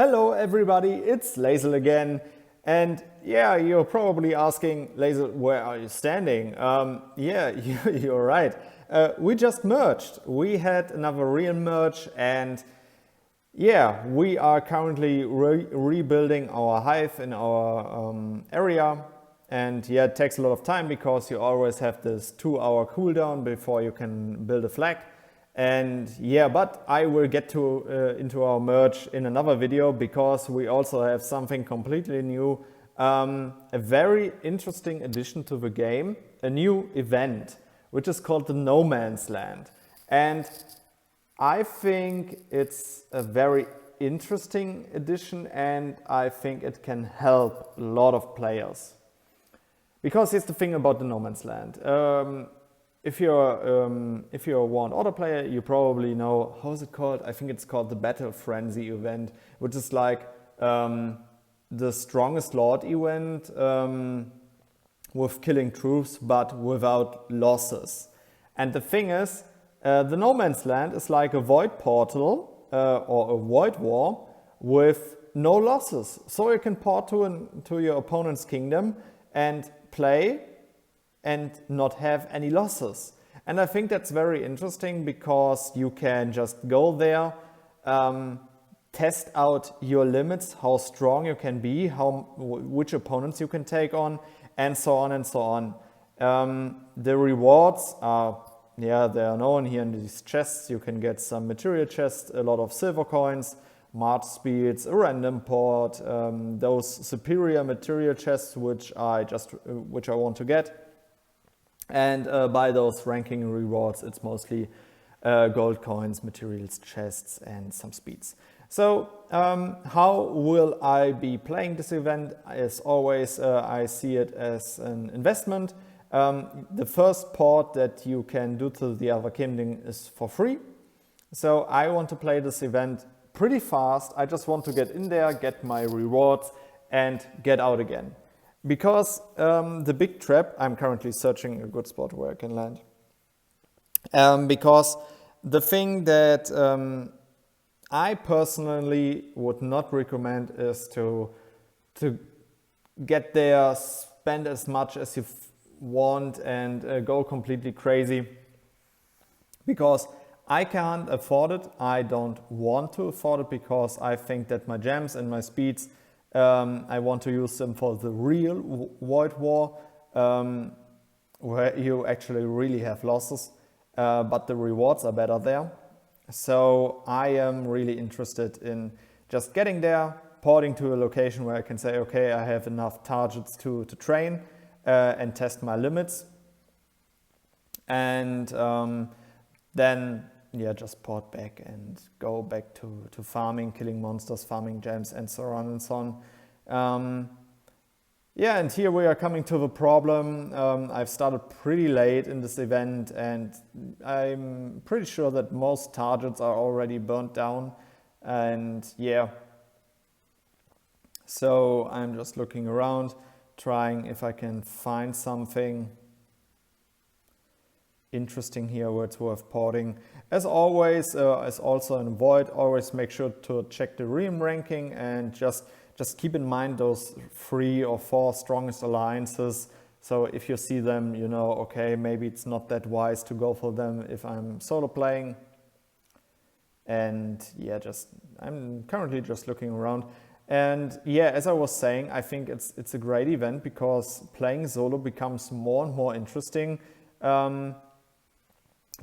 Hello everybody, it's Lazel again. And yeah, you're probably asking, Lazel, where are you standing? Yeah, you're right. We just merged. We had another real merge and yeah, we are currently rebuilding our hive in our area. And yeah, it takes a lot of time because you always have this 2-hour cooldown before you can build a flag. And yeah, but I will get into our merge in another video because we also have something completely new, a very interesting addition to the game, a new event, which is called the No Man's Land. And I think it's a very interesting addition and I think it can help a lot of players. Because here's the thing about the No Man's Land. If you're a War & Order player, you probably know, how is it called? I think it's called the Battle Frenzy event, which is like the strongest Lord event with killing troops, but without losses. And the thing is, the No Man's Land is like a void portal or a void war with no losses. So you can port to your opponent's kingdom and play and not have any losses. And I think that's very interesting because you can just go there, test out your limits, how strong you can be, which opponents you can take on, and so on and so on. The rewards are, yeah, they are known here in these chests. You can get some material chests, a lot of silver coins, march speeds, a random port, those superior material chests which I want to get. And by those ranking rewards, it's mostly gold coins, materials, chests, and some speeds. So how will I be playing this event? As always, I see it as an investment. The first port that you can do to the other kingdom is for free. So I want to play this event pretty fast. I just want to get in there, get my rewards, and get out again. Because the big trap, I'm currently searching a good spot where I can land. Because the thing that I personally would not recommend is to get there, spend as much as you want and go completely crazy. Because I can't afford it. I don't want to afford it because I think that my gems and my speeds, I want to use them for the real Void War, where you actually really have losses, but the rewards are better there. So I am really interested in just getting there, porting to a location where I can say, okay, I have enough targets to train and test my limits. And then, yeah, just port back and go back to farming, killing monsters, farming gems, and so on and so on. Yeah, and here we are coming to the problem. I've started pretty late in this event, and I'm pretty sure that most targets are already burnt down. And yeah, so I'm just looking around, trying if I can find something interesting here where it's worth porting. As always, as also in Void, always make sure to check the realm ranking and just keep in mind those 3 or 4 strongest alliances. So if you see them, you know, okay, maybe it's not that wise to go for them if I'm solo playing. And yeah, I'm currently just looking around. And yeah, as I was saying, I think it's a great event because playing solo becomes more and more interesting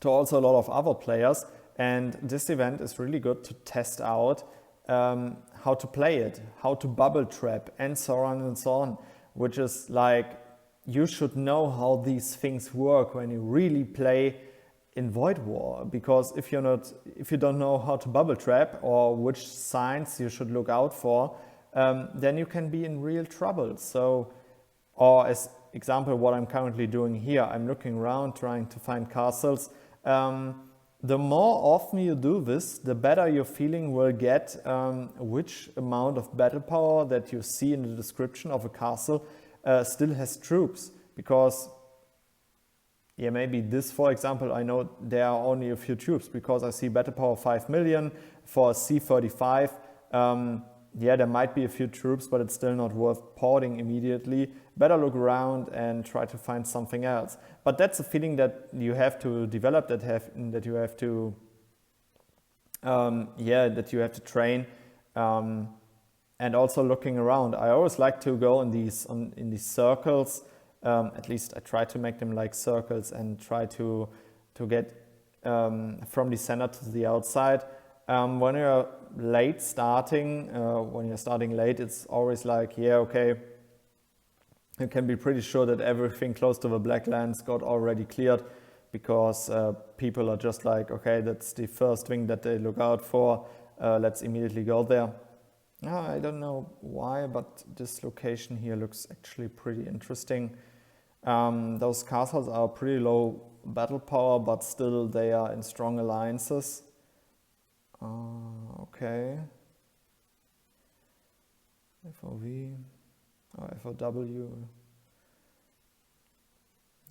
to also a lot of other players, and this event is really good to test out how to play it, how to bubble trap, and so on and so on, which is like, you should know how these things work when you really play in Void War, because if you don't know how to bubble trap or which signs you should look out for, then you can be in real trouble. So, or as example, what I'm currently doing here, I'm looking around trying to find castles. The more often you do this, the better your feeling will get which amount of battle power that you see in the description of a castle still has troops. Because, yeah, maybe this, for example, I know there are only a few troops because I see battle power 5 million for a C35. yeah, there might be a few troops, but it's still not worth porting immediately. Better look around and try to find something else. But that's a feeling that you have to develop, that you have to, that you have to train, and also looking around. I always like to go in these circles. At least I try to make them like circles and try to get from the center to the outside. When you're late starting, it's always like, yeah, okay, you can be pretty sure that everything close to the black lands got already cleared, because people are just like, okay, that's the first thing that they look out for, let's immediately go there. I don't know why, but this location here looks actually pretty interesting. Those castles are pretty low battle power, but still they are in strong alliances. Okay. FOV or FOW.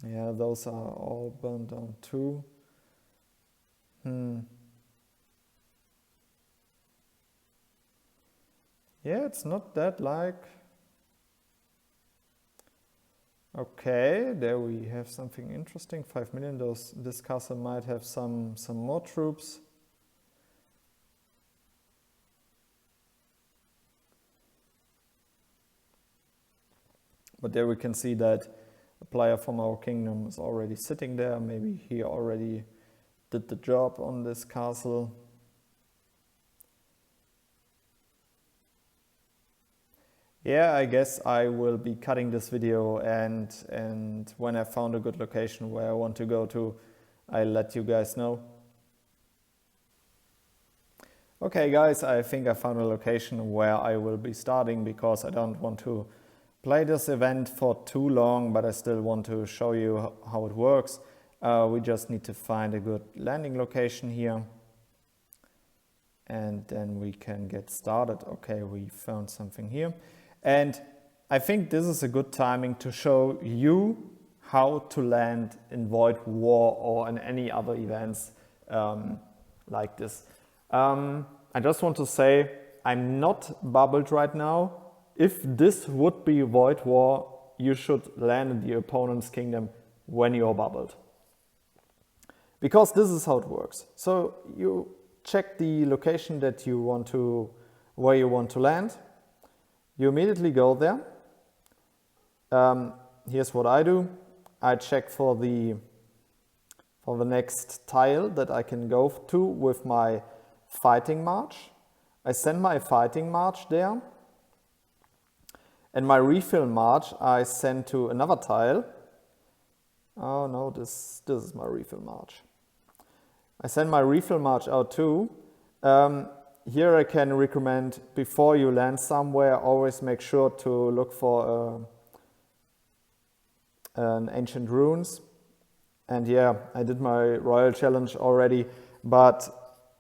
Yeah, those are all burned down too. Yeah, it's not that like... Okay, there we have something interesting. 5 million. This castle might have some more troops. But there we can see that a player from our kingdom is already sitting there. Maybe he already did the job on this castle. Yeah, I guess I will be cutting this video, and when I found a good location where I want to go to, I'll let you guys know. Okay guys, I think I found a location where I will be starting, because I don't want to play this event for too long, but I still want to show you how it works. We just need to find a good landing location here, and then we can get started. Okay, we found something here. And I think this is a good timing to show you how to land in Void War or in any other events like this. I just want to say I'm not bubbled right now. If this would be Void War, you should land in the opponent's kingdom when you're bubbled, because this is how it works. So you check the location that you want to, where you want to land. You immediately go there. Here's what I do. I check for the next tile that I can go to with my fighting march. I send my fighting march there. And my refill march I send to another tile. Oh no, this is my refill march. I send my refill march out too. Here I can recommend, before you land somewhere, always make sure to look for an ancient ruins. And yeah, I did my royal challenge already, but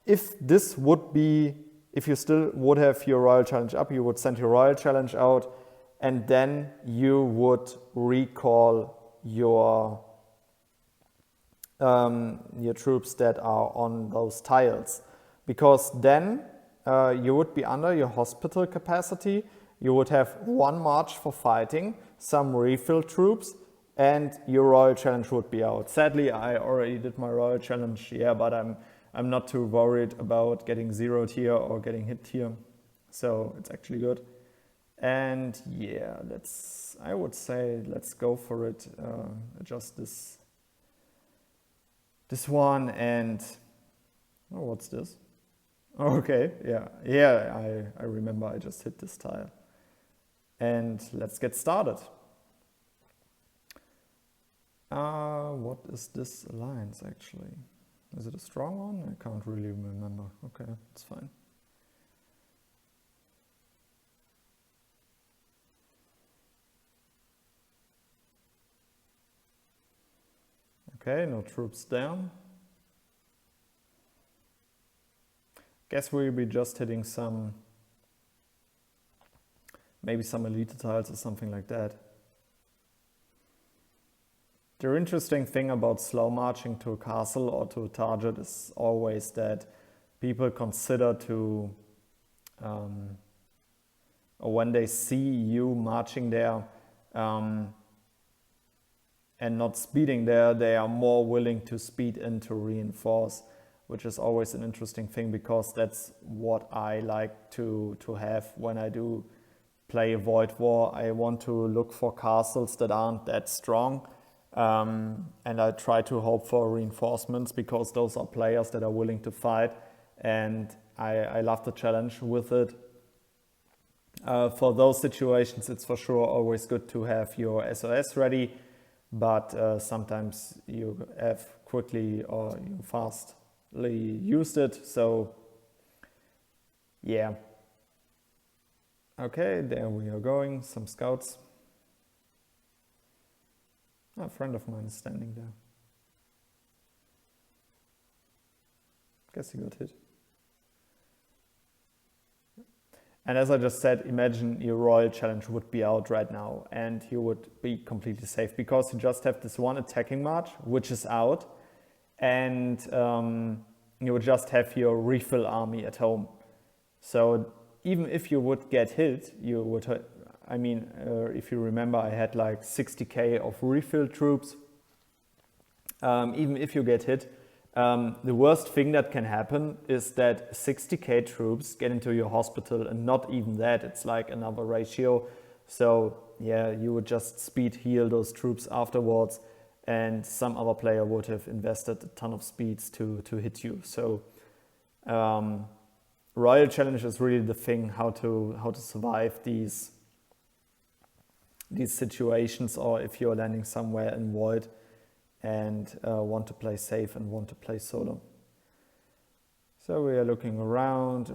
if this would be, if you still would have your royal challenge up, you would send your royal challenge out, and then you would recall your troops that are on those tiles, because then you would be under your hospital capacity. You would have one march for fighting, some refill troops, and your royal challenge would be out. Sadly, I already did my royal challenge, yeah, but I'm not too worried about getting zeroed here or getting hit here, so it's actually good. And yeah, I would say let's go for it. Adjust this one, and oh, what's this? Okay, yeah, I remember I just hit this tile. And let's get started. What is this alliance actually? Is it a strong one? I can't really remember. Okay, it's fine. Okay, no troops down. Guess we'll be just hitting maybe some elite tiles or something like that. The interesting thing about slow marching to a castle or to a target is always that people consider to or when they see you marching there and not speeding there, they are more willing to speed in to reinforce, which is always an interesting thing, because that's what I like to have when I do play a Void War. I want to look for castles that aren't that strong, and I try to hope for reinforcements, because those are players that are willing to fight, and I love the challenge with it. For those situations, it's for sure always good to have your SOS ready, but sometimes you have quickly or you fastly used it, so yeah. Okay, there we are going, some scouts. A friend of mine is standing there. Guess he got hit. And as I just said, imagine your royal challenge would be out right now and you would be completely safe, because you just have this one attacking march, which is out, and you would just have your refill army at home. So even if you would get hit, you would, if you remember, I had like 60k of refill troops. Even if you get hit, the worst thing that can happen is that 60k troops get into your hospital, and not even that, it's like another ratio. So yeah, you would just speed heal those troops afterwards, and some other player would have invested a ton of speeds to hit you. So royal challenge is really the thing, how to survive these situations, or if you're landing somewhere in Void and want to play safe and want to play solo. So we are looking around.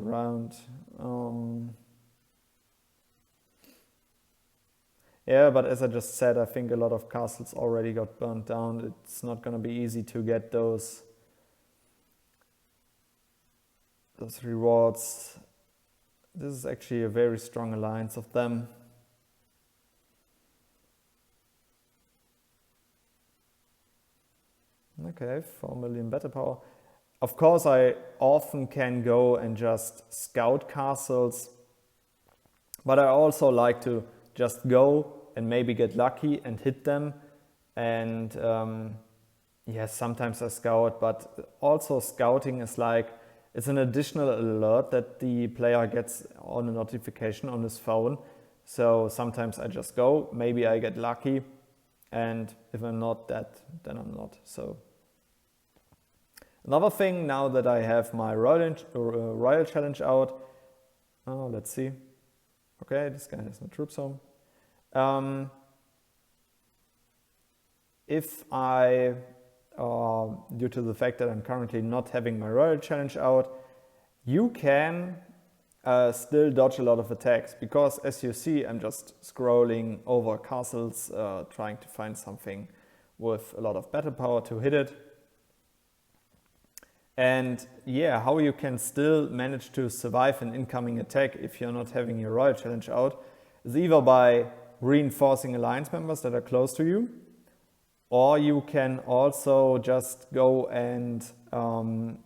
Yeah, but as I just said, I think a lot of castles already got burnt down. It's not going to be easy to get those rewards. This is actually a very strong alliance of them. Okay, 4 million battle power. Of course, I often can go and just scout castles, but I also like to just go and maybe get lucky and hit them. And yes, sometimes I scout, but also scouting is like, it's an additional alert that the player gets on a notification on his phone. So sometimes I just go, maybe I get lucky, and if I'm not that, then I'm not. So another thing, now that I have my royal challenge out, let's see. Okay, this guy has no troops home. If I, due to the fact that I'm currently not having my royal challenge out, you can still dodge a lot of attacks, because as you see, I'm just scrolling over castles, trying to find something with a lot of battle power to hit it. And yeah, how you can still manage to survive an incoming attack if you're not having your royal challenge out is either by reinforcing alliance members that are close to you, or you can also just go and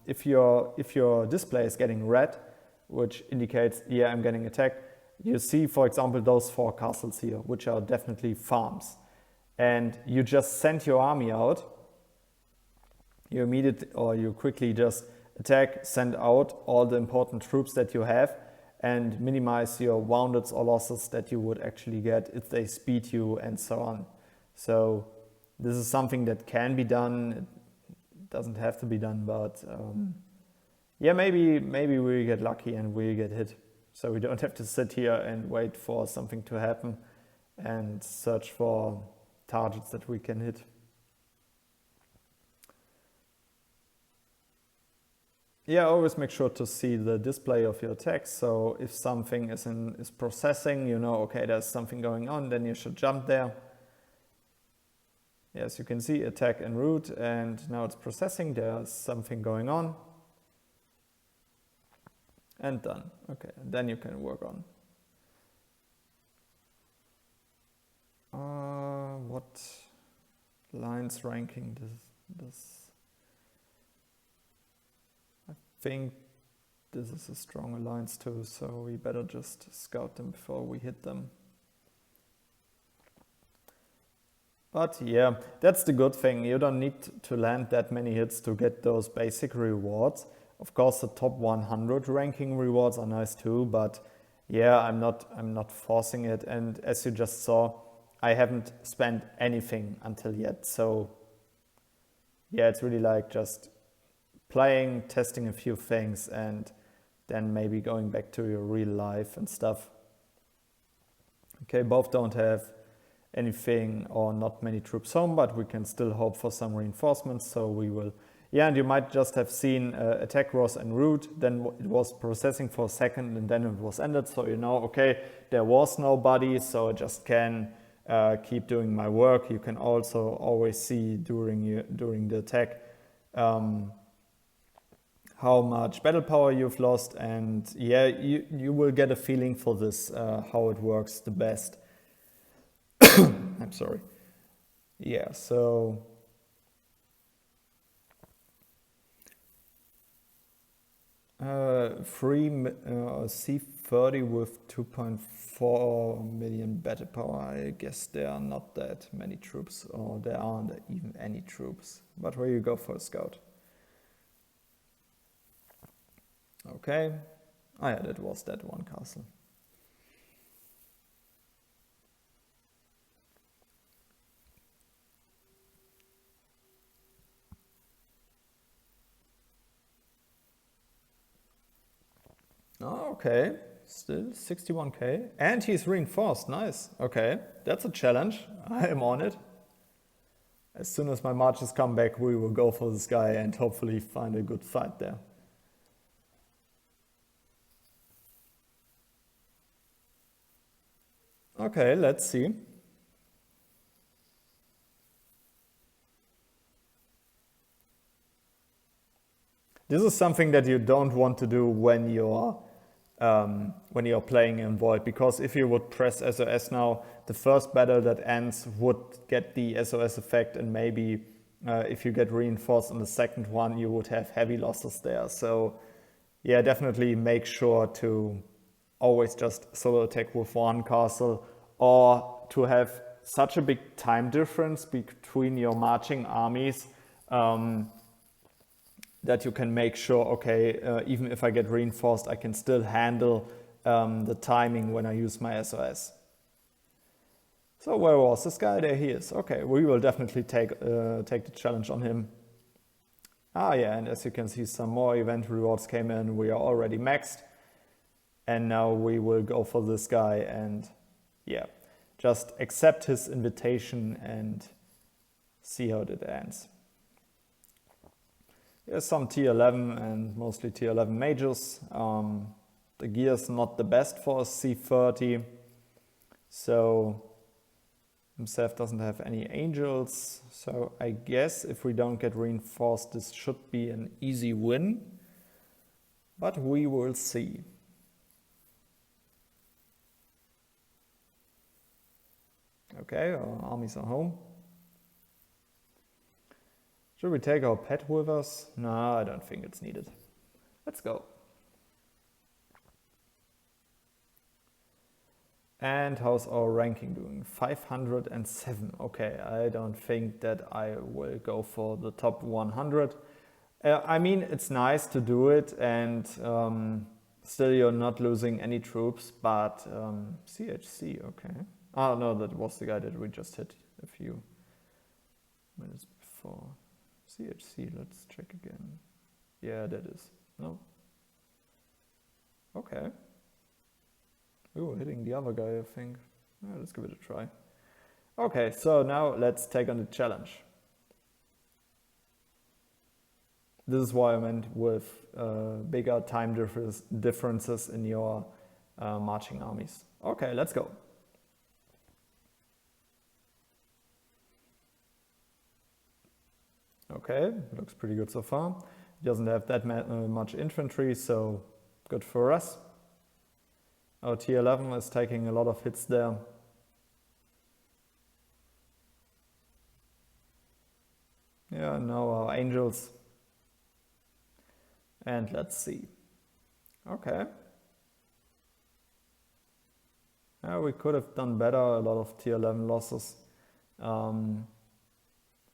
if your display is getting red, which indicates, yeah, I'm getting attacked, you see, for example, those 4 castles here, which are definitely farms. And you just send your army out. You quickly just attack, send out all the important troops that you have, and minimize your woundeds or losses that you would actually get if they speed you and so on. So this is something that can be done. It doesn't have to be done, but yeah, maybe we get lucky and we get hit. So we don't have to sit here and wait for something to happen and search for targets that we can hit. Yeah, always make sure to see the display of your text. So if something is processing, you know, okay, there's something going on, then you should jump there. Yes, you can see attack en route, and now it's processing, there's something going on. And done. Okay, and then you can work on. What lines ranking this? I think this is a strong alliance too, so we better just scout them before we hit them. But yeah, that's the good thing. You don't need to land that many hits to get those basic rewards. Of course, the top 100 ranking rewards are nice too, but yeah, I'm not forcing it. And as you just saw, I haven't spent anything until yet. So yeah, it's really like just playing, testing a few things, and then maybe going back to your real life and stuff. Okay, both don't have anything or not many troops home, but we can still hope for some reinforcements, so we will. Yeah, and you might just have seen attack was en route, then it was processing for a second, and then it was ended, so you know, okay, there was nobody, so I just can keep doing my work. You can also always see during the attack how much battle power you've lost, and yeah, you will get a feeling for this, how it works the best. I'm sorry. Yeah, so free C30 with 2.4 million battle power. I guess there are not that many troops, or there aren't even any troops. But where you go for a scout? Okay. Ah, yeah, that was that one castle. Oh, okay, still 61k. And he's reinforced, nice. Okay, that's a challenge. I am on it. As soon as my marches come back, we will go for this guy and hopefully find a good fight there. Okay, let's see. This is something that you don't want to do when you're playing in Void, because if you would press SOS now, the first battle that ends would get the SOS effect, and maybe if you get reinforced on the second one, you would have heavy losses there. So yeah, definitely make sure to always just solo attack with one castle, or to have such a big time difference between your marching armies that you can make sure, okay, even if I get reinforced, I can still handle the timing when I use my SOS. So where was this guy? There he is. Okay, we will definitely take the challenge on him. Ah yeah, and as you can see, some more event rewards came in. We are already maxed. And now we will go for this guy and yeah, just accept his invitation and see how it ends. There's some tier 11 and mostly tier 11 mages. The gear is not the best for a C30, so himself doesn't have any angels. So I guess if we don't get reinforced, this should be an easy win, but we will see. Okay, our armies are home. Should we take our pet with us? No, I don't think it's needed. Let's go. And how's our ranking doing? 507. Okay, I don't think that I will go for the top 100. I mean, it's nice to do it, and still you're not losing any troops, but CHC, okay. Oh no, that was the guy that we just hit a few minutes before. CHC, let's check again. Yeah, that is. No. Okay. We were hitting the other guy, I think. Yeah, let's give it a try. Okay, so now let's take on the challenge. This is why I meant with bigger time differences in your marching armies. Okay, let's go. Okay, looks pretty good so far. He doesn't have that much infantry, so good for us. Our tier 11 is taking a lot of hits there. Yeah, now our angels. And let's see. Okay. Yeah, we could have done better, a lot of tier 11 losses.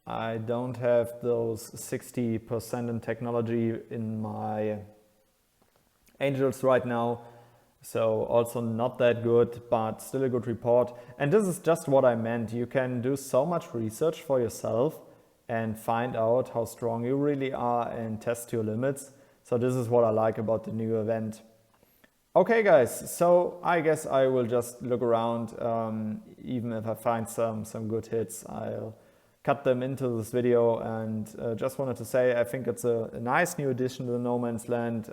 I don't have those 60% in technology in my angels right now, so also not that good, but still a good report. And this is just what I meant. You can do so much research for yourself and find out how strong you really are and test your limits. So this is what I like about the new event. Okay guys, so I guess I will just look around. Even if I find some good hits, I'll cut them into this video. And just wanted to say, I think it's a nice new addition to the No Man's Land.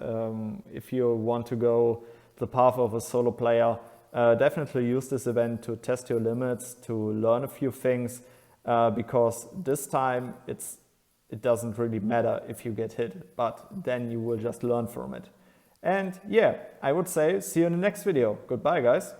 If you want to go the path of a solo player, definitely use this event to test your limits, to learn a few things, because this time it doesn't really matter if you get hit, but then you will just learn from it. And yeah, I would say see you in the next video. Goodbye, guys.